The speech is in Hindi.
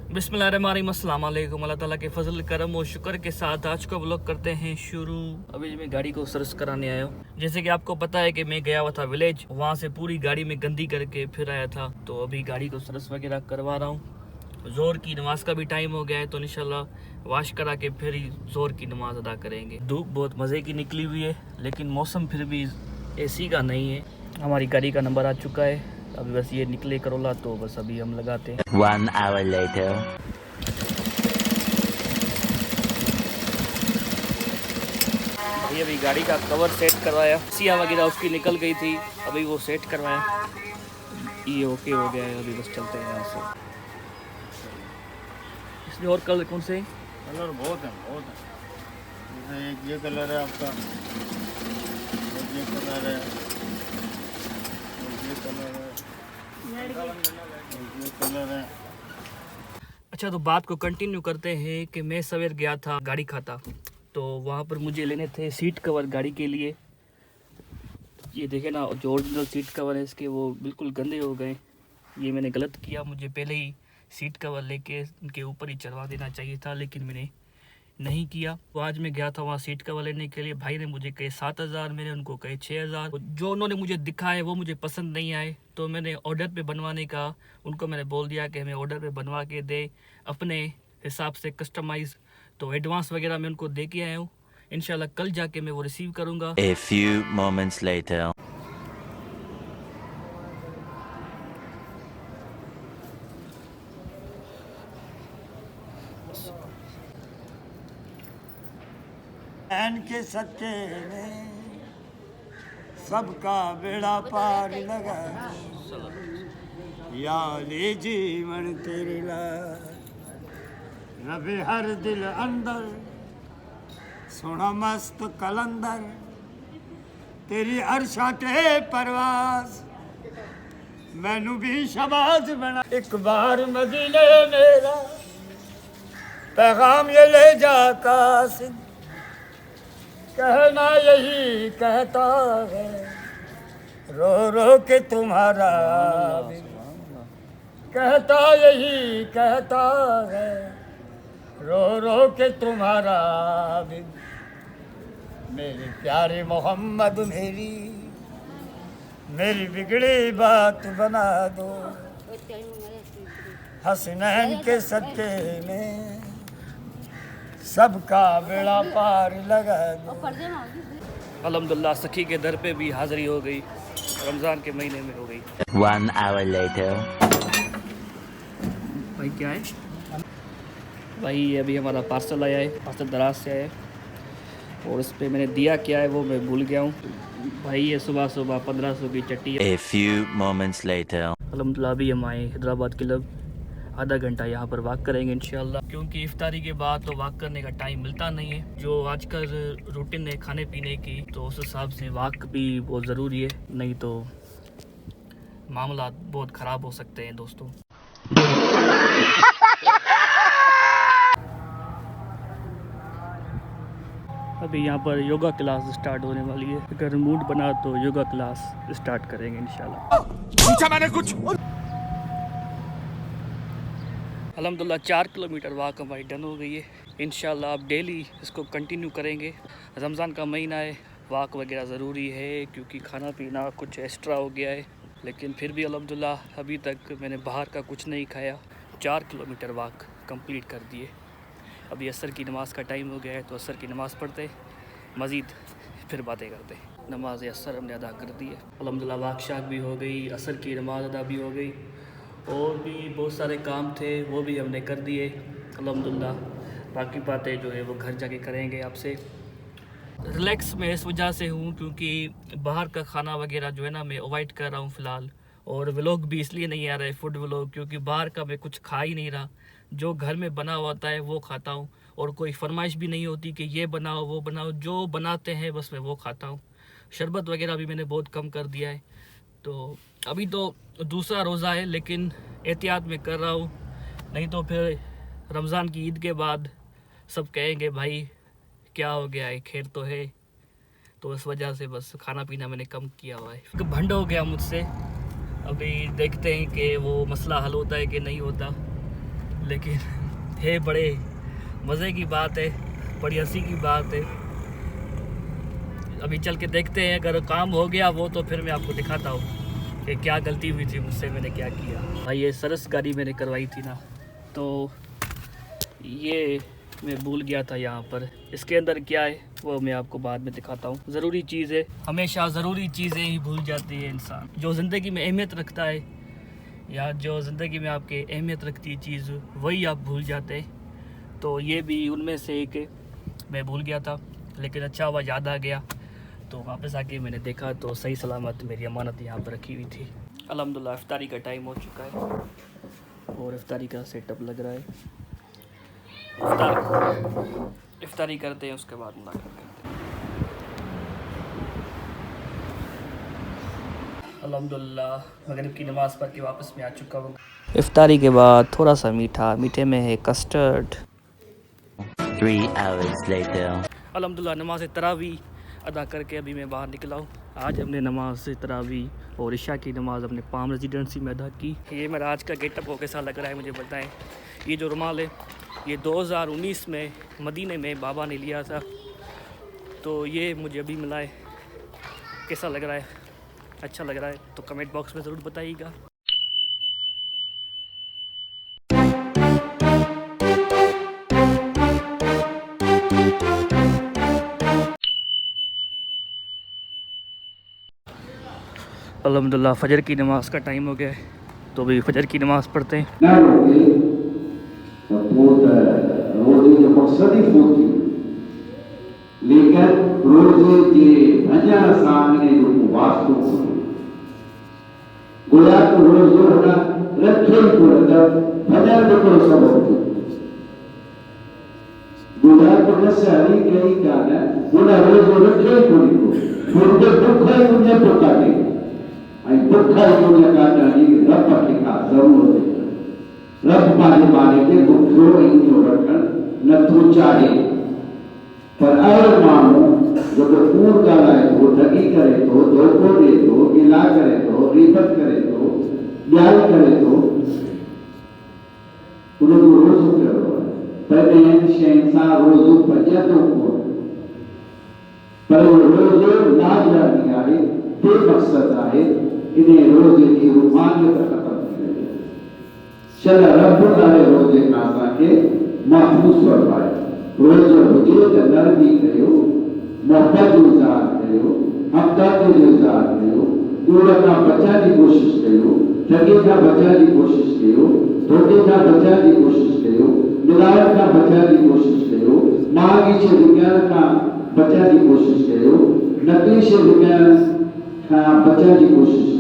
बिस्मिल्लाहिर्रहमानिर्रहीम, अस्सलाम वालेकुम। अल्लाह ताला के फजल करम और शुक्र के साथ आज का व्लॉग करते हैं शुरू। अभी मैं गाड़ी को सर्विस कराने आया हूँ। जैसे कि आपको पता है कि मैं गया हुआ था विलेज, वहाँ से पूरी गाड़ी में गंदी करके फिर आया था, तो अभी गाड़ी को सर्विस वगैरह करवा रहा हूँ। जोर की नमाज का भी टाइम हो गया है, तो इंशाल्लाह वाश करा के फिर ही जोर की नमाज अदा करेंगे। धूप बहुत मज़े की निकली हुई है, लेकिन मौसम फिर भी AC का नहीं है। हमारी गाड़ी का नंबर आ चुका है, अभी बस ये निकले करोला, तो बस अभी हम लगाते हैं। 1 hour later. अभी गाड़ी का कवर सेट करवाया, सिया वगैरह उसकी निकल गई थी, अभी वो सेट करवाया, ये ओके हो गया है। अभी बस चलते हैं यहाँ से। इसमें और कलर कौन से? कलर बहुत है। जैसे एक ये कलर है आपका, एक ये कलर है, एक ये कलर है, एक ये कलर है। अच्छा, तो बात को कंटिन्यू करते हैं कि मैं सवेर गया था गाड़ी खाता, तो वहाँ पर मुझे लेने थे सीट कवर गाड़ी के लिए। ये देखे ना, जो ओरिजिनल सीट कवर है इसके, वो बिल्कुल गंदे हो गए। ये मैंने गलत किया, मुझे पहले ही सीट कवर लेके उनके ऊपर ही चढ़वा देना चाहिए था, लेकिन मैंने नहीं किया। तो आज मैं गया था वहाँ सीट कवर लेने के लिए। भाई ने मुझे कहे 7,000, मैंने उनको कहे 6,000। जो उन्होंने मुझे दिखाए वो मुझे पसंद नहीं आए, तो मैंने ऑर्डर पे बनवाने का उनको मैंने बोल दिया कि हमें ऑर्डर पे बनवा के दे अपने हिसाब से कस्टमाइज़। तो एडवांस वगैरह मैं उनको दे के आया हूँ, इंशाल्लाह कल जाके मैं वो रिसीव करूँगा। A few moments later. एन के सच्चे ने सबका बेड़ा पार लगा, यारे जीवन तेरे ला रबे हर दिल अंदर सोना मस्त कलंदर, तेरी अरशा ते परवास मैनू भी शबाज बना। एक बार मदीने मेरा पैगाम ये ले जा कासिम, कहना यही कहता है रो रो के तुम्हारा बिन, कहता यही कहता है रो रो के तुम्हारा बिन। मेरे प्यारे मोहम्मद मेरी बिगड़ी बात बना दो, हसनैन के सच्चे में सबका बेड़ा पार लगा दो। अल्हम्दुलिल्लाह सखी के दर पे भी हाज़िरी हो गई, रमज़ान के महीने में हो गई। 1 hour later. भाई क्या है भाई? ये अभी हमारा पार्सल आया है, पार्सल दराज से आया है, और इस पर मैंने दिया क्या है वो मैं भूल गया हूँ भाई। ये सुबह 1500 की चट्टी है। A few moments later. अल्हम्दुलिल्लाह अभी हम आए हैदराबाद क्लब, आधा घंटा यहाँ पर वॉक करेंगे इंशाल्लाह, क्योंकि इफ्तारी के बाद तो वॉक करने का टाइम मिलता नहीं है। जो आजकल रूटीन है खाने पीने की, तो उस हिसाब से वॉक भी बहुत ज़रूरी है, नहीं तो मामला बहुत ख़राब हो सकते हैं दोस्तों। अभी यहाँ पर योगा क्लास स्टार्ट होने वाली है, अगर मूड बना तो योगा क्लास स्टार्ट करेंगे इंशाल्लाह। पूछा मैंने कुछ? अल्हम्दुलिल्लाह 4 किलोमीटर वॉक हमारी डन हो गई है। इंशाल्लाह अब डेली इसको कंटिन्यू करेंगे। रमज़ान का महीना है, वॉक वगैरह ज़रूरी है, क्योंकि खाना पीना कुछ एक्स्ट्रा हो गया है, लेकिन फिर भी अल्हम्दुलिल्लाह अभी तक मैंने बाहर का कुछ नहीं खाया। 4 किलोमीटर वॉक कंप्लीट कर दिए। अभी असर की नमाज़ का टाइम हो गया है, तो असर की नमाज़ पढ़ते मज़ीद फिर बातें करते। नमाज असर हमने अदा कर दी है अल्हम्दुलिल्लाह, वॉक शाक भी हो गई, असर की नमाज़ अदा भी हो गई, और भी बहुत सारे काम थे वो भी हमने कर दिए अल्हम्दुलिल्लाह। बाकी बातें जो है वो घर जाके करेंगे आपसे। रिलैक्स में इस वजह से हूँ क्योंकि बाहर का खाना वगैरह जो है ना मैं अवॉइड कर रहा हूँ फ़िलहाल, और व्लॉग भी इसलिए नहीं आ रहा है फूड व्लॉग, क्योंकि बाहर का मैं कुछ खा ही नहीं रहा। जो घर में बना हुआ होता है वो खाता हूँ, और कोई फरमाइश भी नहीं होती कि ये बनाओ वो बनाओ, जो बनाते हैं बस मैं वो खाता हूँ। शरबत वगैरह भी मैंने बहुत कम कर दिया है। तो अभी तो दूसरा रोज़ा है, लेकिन एहतियात में कर रहा हूँ, नहीं तो फिर रमज़ान की ईद के बाद सब कहेंगे भाई क्या हो गया है, खैर तो है। तो इस वजह से बस खाना पीना मैंने कम किया हुआ है। भंड हो गया मुझसे, अभी देखते हैं कि वो मसला हल होता है कि नहीं होता, लेकिन है बड़े मज़े की बात है, बड़ी हंसी की बात है। अभी चल के देखते हैं, अगर काम हो गया वो तो फिर मैं आपको दिखाता हूँ कि क्या गलती हुई थी मुझसे, मैंने क्या किया। हाँ, ये सरस गाड़ी मैंने करवाई थी ना, तो ये मैं भूल गया था यहाँ पर। इसके अंदर क्या है वो मैं आपको बाद में दिखाता हूँ। ज़रूरी चीज़ है, हमेशा ज़रूरी चीज़ें ही भूल जाती है इंसान। जो ज़िंदगी में अहमियत रखता है या जो ज़िंदगी में आपके अहमियत रखती है चीज़, वही आप भूल जाते हैं। तो ये भी उनमें से एक है, मैं भूल गया था, लेकिन अच्छा हुआ याद आ गया। तो वापस आके मैंने देखा तो सही सलामत मेरी अमानत यहाँ पर रखी हुई थी। अल्हम्दुलिल्लाह इफ्तारी का टाइम हो चुका है और इफ्तारी का सेटअप लग रहा है। इफ्तारी करते हैं, उसके बाद मुलाकात करते हैं। अल्हम्दुलिल्लाह मगरिब की नमाज़ पढ़ के वापस मैं आ चुका हूँ। इफ्तारी के बाद थोड़ा सा मीठा, मीठे में है कस्टर्ड। 3 hours later. अल्हम्दुलिल्लाह नमाज तरावी अदा करके अभी मैं बाहर निकला हूँ। आज हमने नमाज तरावी और इशा की नमाज़ अपने पाम रेजिडेंसी में अदा की। ये मेरा आज का गेटअप को कैसा लग रहा है मुझे बताएं। ये जो रुमाल है ये 2019 में मदीने में बाबा ने लिया था, तो ये मुझे अभी मिला है। कैसा लग रहा है? अच्छा लग रहा है तो कमेंट बॉक्स में ज़रूर बताइएगा। अल्हम्दुलिल्लाह फ़जर की नमाज़ का टाइम हो गया है, तो अभी फ़जर की नमाज़ पढ़ते हैं। रोजे मकसदी होती, लेकिन रोजे के भजन सामने जो वास्तु गोया तो रोजे होना रखे को भजन को सब गोया को नसरी कई गाना गोया रोजे रखे को छोटे दुख है उन्हें पता नहीं आई दुख है उन्हें का जानी रब की का जरूरत है। रब माने के दुखों इन रखन न तो चाहे पर और मानो जब पूर का लाए तो ठगी करे तो धोखो दे तो गिला करे तो रिबत करे तो ब्याह करे तो उन्हें रोज करो पहले शहंशाह रोजू बजा तो पर रोज ना जाने आए तो मकसद आए इन्हें रोज की रूहानियत खत्म चल रब तारे रोजे नासा के महफूज फरमाए। रोज हुजे त नरमी कयो, मोहब्बत गुजार कयो, हमदर्द गुजार कयो, कूड़ का बचा की कोशिश कयो, ठगी का बचा की कोशिश कयो, धोखे का बचा की कोशिश कयो, मिलावट का बचा की कोशिश कयो, मांगी से विज्ञान का बचा की कोशिश कयो, नकली से विज्ञान का बचा की कोशिश